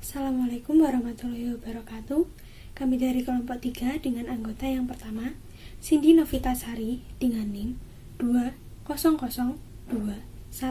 Assalamualaikum warahmatullahi wabarakatuh. Kami dari kelompok 3 dengan anggota yang pertama, Cindy Novitasari dengan NIM 20021111021.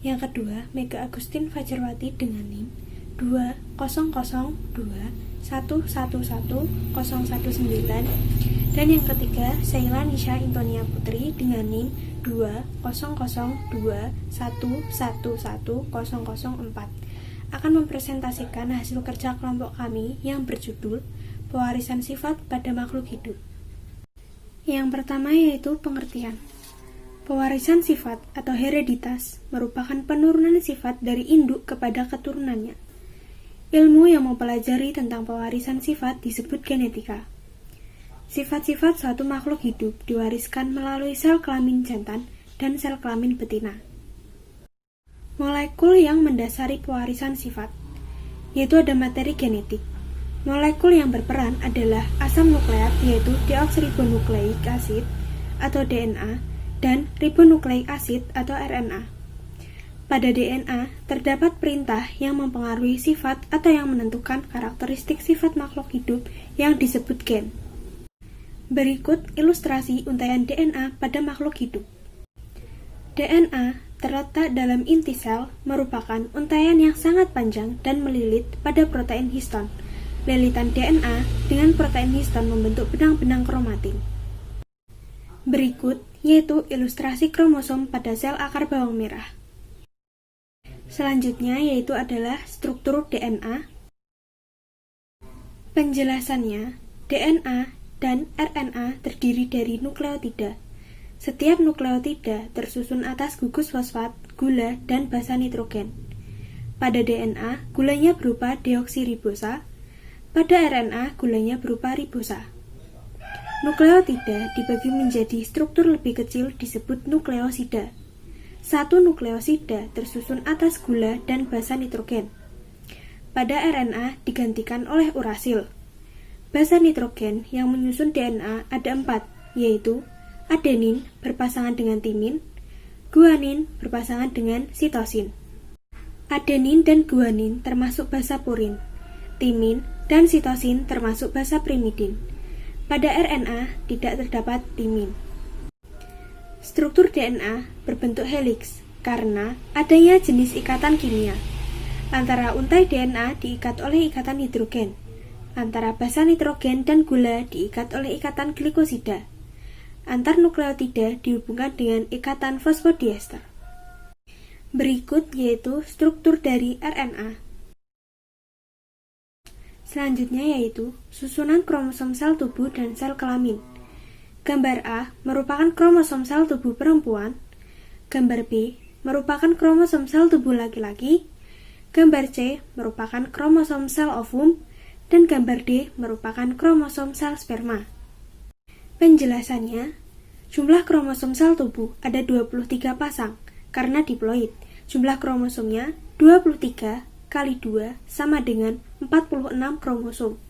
Yang kedua, Mega Agustin Fajarwati dengan NIM 20021111019. Dan yang ketiga, Sheila Nisha Intonia Putri dengan NIM 20021111004 akan mempresentasikan hasil kerja kelompok kami yang berjudul Pewarisan Sifat pada Makhluk Hidup. Yang pertama yaitu pengertian. Pewarisan sifat atau hereditas merupakan penurunan sifat dari induk kepada keturunannya. Ilmu yang mempelajari tentang pewarisan sifat disebut genetika. Sifat-sifat suatu makhluk hidup diwariskan melalui sel kelamin jantan dan sel kelamin betina. Molekul yang mendasari pewarisan sifat, yaitu ada materi genetik. Molekul yang berperan adalah asam nukleat, yaitu deoksiribonukleik asid atau DNA, dan ribonukleik asid atau RNA. Pada DNA, terdapat perintah yang mempengaruhi sifat atau yang menentukan karakteristik sifat makhluk hidup yang disebut gen. Berikut ilustrasi untaian DNA pada makhluk hidup. DNA terletak dalam inti sel merupakan untaian yang sangat panjang dan melilit pada protein histon. Lilitan DNA dengan protein histon membentuk benang-benang kromatin. Berikut yaitu ilustrasi kromosom pada sel akar bawang merah. Selanjutnya yaitu adalah struktur DNA. Penjelasannya, DNA dan RNA terdiri dari nukleotida. Setiap nukleotida tersusun atas gugus fosfat, gula, dan basa nitrogen. Pada DNA, gulanya berupa deoksiribosa. Pada RNA, gulanya berupa ribosa. Nukleotida dibagi menjadi struktur lebih kecil disebut nukleosida. Satu nukleosida tersusun atas gula dan basa nitrogen. Pada RNA digantikan oleh urasil. Basa nitrogen yang menyusun DNA ada 4, yaitu adenin berpasangan dengan timin, guanin berpasangan dengan sitosin. Adenin dan guanin termasuk basa purin, timin dan sitosin termasuk basa pirimidin. Pada RNA tidak terdapat timin. Struktur DNA berbentuk heliks karena adanya jenis ikatan kimia. Antara untai DNA diikat oleh ikatan hidrogen. Antara basa nitrogen dan gula diikat oleh ikatan glikosida. Antar nukleotida dihubungkan dengan ikatan fosfodiester. Berikut yaitu struktur dari RNA. Selanjutnya yaitu susunan kromosom sel tubuh dan sel kelamin. Gambar A merupakan kromosom sel tubuh perempuan. Gambar B merupakan kromosom sel tubuh laki-laki. Gambar C merupakan kromosom sel ovum. Dan gambar D merupakan kromosom sel sperma. Penjelasannya, jumlah kromosom sel tubuh ada 23 pasang karena diploid. Jumlah kromosomnya 23 kali 2 sama dengan 46 kromosom.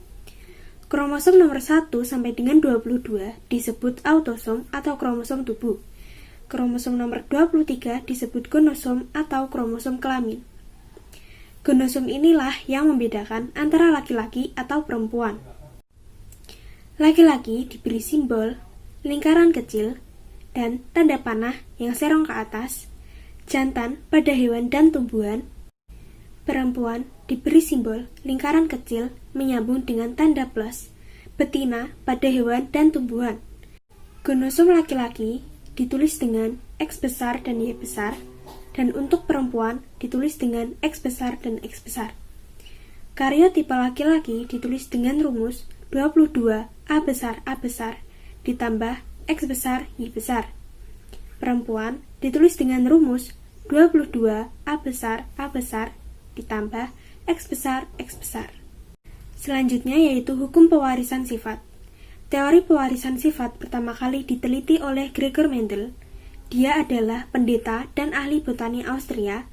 Kromosom nomor 1 sampai dengan 22 disebut autosom atau kromosom tubuh. Kromosom nomor 23 disebut gonosom atau kromosom kelamin. Gonosom inilah yang membedakan antara laki-laki atau perempuan. Laki-laki diberi simbol, lingkaran kecil, dan tanda panah yang serong ke atas, jantan pada hewan dan tumbuhan. Perempuan diberi simbol, lingkaran kecil, menyambung dengan tanda plus, betina pada hewan dan tumbuhan. Gonosom laki-laki ditulis dengan X besar dan Y besar, dan untuk perempuan ditulis dengan X besar dan X besar. Karyotipe laki-laki ditulis dengan rumus 22 A besar ditambah X besar Y besar. Perempuan ditulis dengan rumus 22 A besar ditambah X besar. Selanjutnya yaitu hukum pewarisan sifat. Teori pewarisan sifat pertama kali diteliti oleh Gregor Mendel. Dia adalah pendeta dan ahli botani Austria.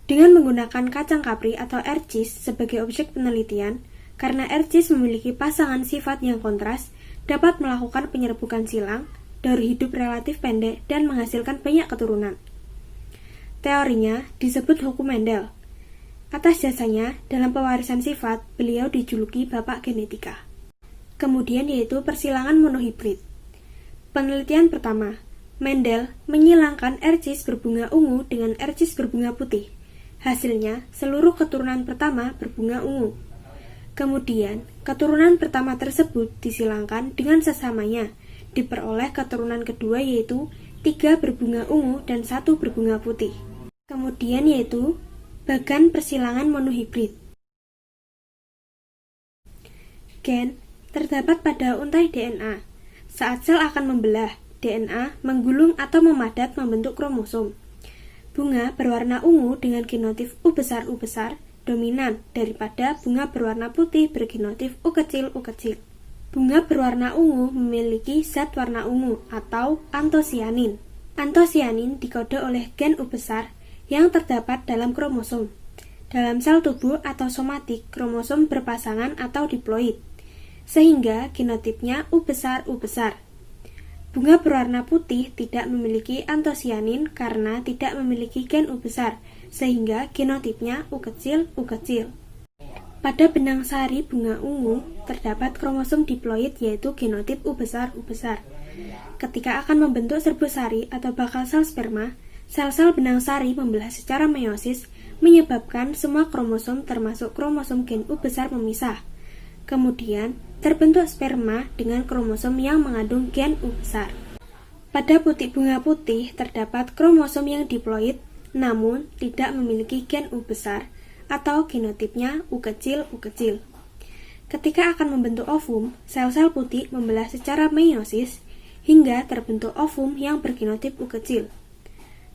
Dengan menggunakan kacang kapri atau ercis sebagai objek penelitian, karena ercis memiliki pasangan sifat yang kontras, dapat melakukan penyerbukan silang, daur hidup relatif pendek, dan menghasilkan banyak keturunan. Teorinya disebut hukum Mendel. Atas jasanya, dalam pewarisan sifat, beliau dijuluki Bapak Genetika. Kemudian yaitu persilangan monohibrid. Penelitian pertama, Mendel menyilangkan ercis berbunga ungu dengan ercis berbunga putih. Hasilnya, seluruh keturunan pertama berbunga ungu. Kemudian, keturunan pertama tersebut disilangkan dengan sesamanya, diperoleh keturunan kedua yaitu 3 berbunga ungu dan 1 berbunga putih. Kemudian yaitu bagan persilangan monohibrid. Gen terdapat pada untai DNA. Saat sel akan membelah, DNA menggulung atau memadat membentuk kromosom. Bunga berwarna ungu dengan genotip U besar dominan daripada bunga berwarna putih bergenotip U kecil. Bunga berwarna ungu memiliki zat warna ungu atau antosianin. Antosianin dikode oleh gen U besar yang terdapat dalam kromosom. Dalam sel tubuh atau somatik, kromosom berpasangan atau diploid, sehingga genotipnya U besar. Bunga berwarna putih tidak memiliki antosianin karena tidak memiliki gen U besar, sehingga genotipnya U kecil. Pada benang sari bunga ungu, terdapat kromosom diploid yaitu genotip U besar. Ketika akan membentuk serbuk sari atau bakal sel sperma, sel-sel benang sari membelah secara meiosis menyebabkan semua kromosom termasuk kromosom gen U besar memisah. Kemudian, terbentuk sperma dengan kromosom yang mengandung gen U besar. Pada putik bunga putih terdapat kromosom yang diploid namun tidak memiliki gen U besar atau genotipnya U kecil. Ketika akan membentuk ovum, sel-sel putih membelah secara meiosis hingga terbentuk ovum yang bergenotip U kecil.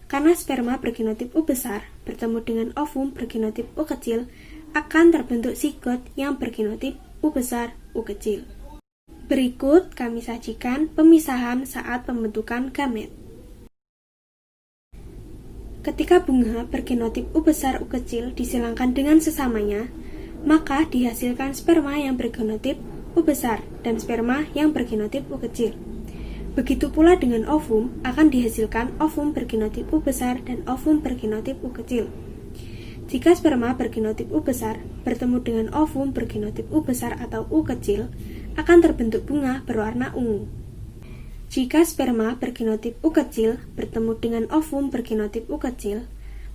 Karena sperma bergenotip U besar bertemu dengan ovum bergenotip U kecil, akan terbentuk zigot yang bergenotip U besar, U kecil. Berikut kami sajikan pemisahan saat pembentukan gamet. Ketika bunga bergenotip U besar, U kecil disilangkan dengan sesamanya, maka dihasilkan sperma yang bergenotip U besar dan sperma yang bergenotip U kecil. Begitu pula dengan ovum, akan dihasilkan ovum bergenotip U besar dan ovum bergenotip U kecil. Jika sperma bergenotip U besar bertemu dengan ovum bergenotip U besar atau U kecil, akan terbentuk bunga berwarna ungu. Jika sperma bergenotip U kecil bertemu dengan ovum bergenotip U kecil,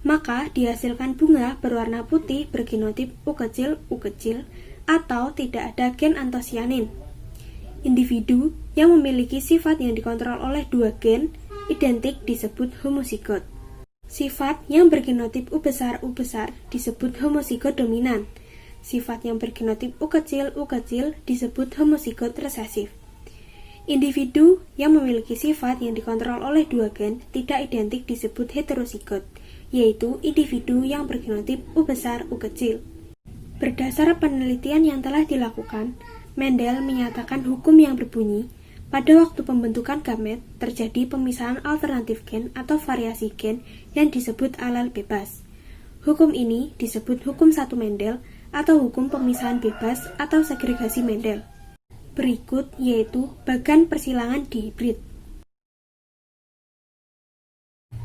maka dihasilkan bunga berwarna putih bergenotip U kecil atau tidak ada gen antosianin. Individu yang memiliki sifat yang dikontrol oleh 2 gen identik disebut homozigot. Sifat yang bergenotip U besar disebut homozigot dominan. Sifat yang bergenotip U kecil disebut homozigot resesif. Individu yang memiliki sifat yang dikontrol oleh 2 gen tidak identik disebut heterozigot, yaitu individu yang bergenotip U besar U kecil. Berdasar penelitian yang telah dilakukan, Mendel menyatakan hukum yang berbunyi, pada waktu pembentukan gamet terjadi pemisahan alternatif gen atau variasi gen yang disebut alel bebas. Hukum ini disebut hukum 1 Mendel atau hukum pemisahan bebas atau segregasi Mendel. Berikut yaitu bagan persilangan dihibrid.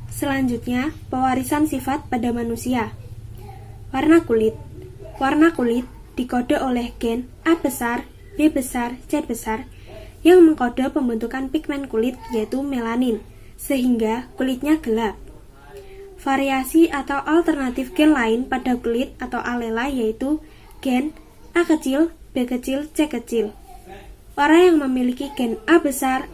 Selanjutnya, pewarisan sifat pada manusia. Warna kulit. Warna kulit dikode oleh gen A besar, B besar, C besar yang mengkode pembentukan pigmen kulit yaitu melanin, sehingga kulitnya gelap. Variasi atau alternatif gen lain pada kulit atau alela yaitu gen A kecil, B kecil, C kecil. Orang yang memiliki gen A besar,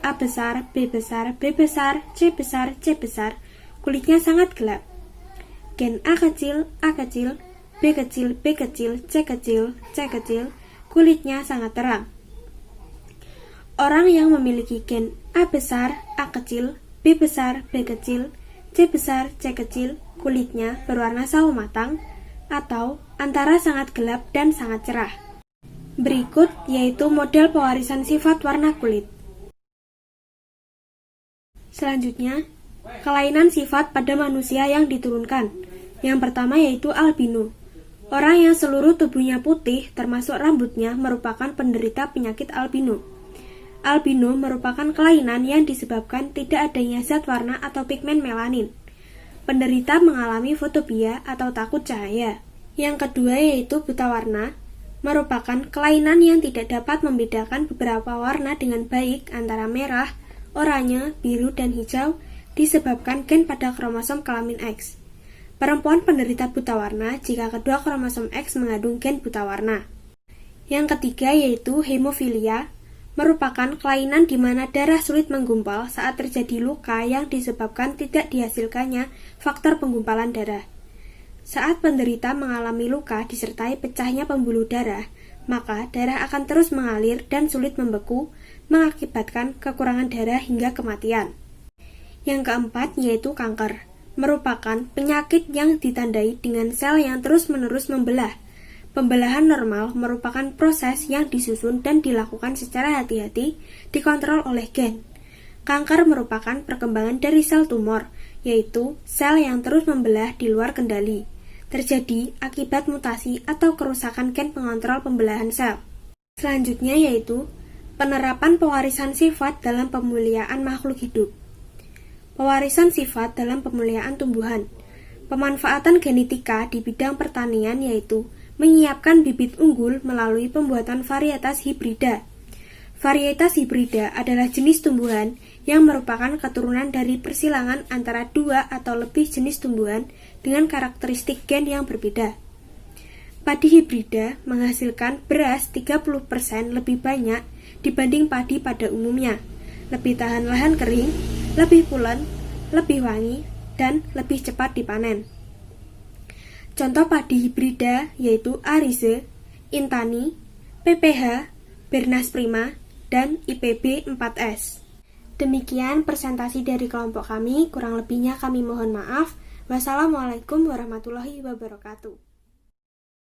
B besar, B besar, C besar, kulitnya sangat gelap. Gen A kecil, B kecil, C kecil, kulitnya sangat terang. Orang yang memiliki gen A besar, A kecil, B besar, B kecil, C besar, C kecil, kulitnya berwarna sawo matang atau antara sangat gelap dan sangat cerah. Berikut yaitu model pewarisan sifat warna kulit. Selanjutnya, kelainan sifat pada manusia yang diturunkan. Yang pertama yaitu albino. Orang yang seluruh tubuhnya putih termasuk rambutnya merupakan penderita penyakit albino. Albino merupakan kelainan yang disebabkan tidak adanya zat warna atau pigmen melanin. penderita mengalami fotopia atau takut cahaya. Yang kedua yaitu buta warna, merupakan kelainan yang tidak dapat membedakan beberapa warna dengan baik antara merah, oranye, biru, dan hijau disebabkan gen pada kromosom kelamin X. Perempuan penderita buta warna jika kedua kromosom X mengandung gen buta warna. Yang ketiga yaitu hemofilia, merupakan kelainan di mana darah sulit menggumpal saat terjadi luka yang disebabkan tidak dihasilkannya faktor penggumpalan darah. Saat penderita mengalami luka disertai pecahnya pembuluh darah, maka darah akan terus mengalir dan sulit membeku, mengakibatkan kekurangan darah hingga kematian. Yang keempat yaitu kanker, merupakan penyakit yang ditandai dengan sel yang terus-menerus membelah. Pembelahan normal merupakan proses yang disusun dan dilakukan secara hati-hati, dikontrol oleh gen. Kanker merupakan perkembangan dari sel tumor, yaitu sel yang terus membelah di luar kendali. Terjadi akibat mutasi atau kerusakan gen pengontrol pembelahan sel. Selanjutnya yaitu penerapan pewarisan sifat dalam pemuliaan makhluk hidup. Pewarisan sifat dalam pemuliaan tumbuhan. Pemanfaatan genetika di bidang pertanian yaitu menyiapkan bibit unggul melalui pembuatan varietas hibrida. Varietas hibrida adalah jenis tumbuhan yang merupakan keturunan dari persilangan antara dua atau lebih jenis tumbuhan dengan karakteristik gen yang berbeda. Padi hibrida menghasilkan beras 30% lebih banyak dibanding padi pada umumnya, lebih tahan lahan kering, lebih pulen, lebih wangi, dan lebih cepat dipanen. Contoh padi hibrida yaitu Arize, Intani, PPH, Bernas Prima, dan IPB 4S. Demikian presentasi dari kelompok kami, kurang lebihnya kami mohon maaf. Wassalamualaikum warahmatullahi wabarakatuh.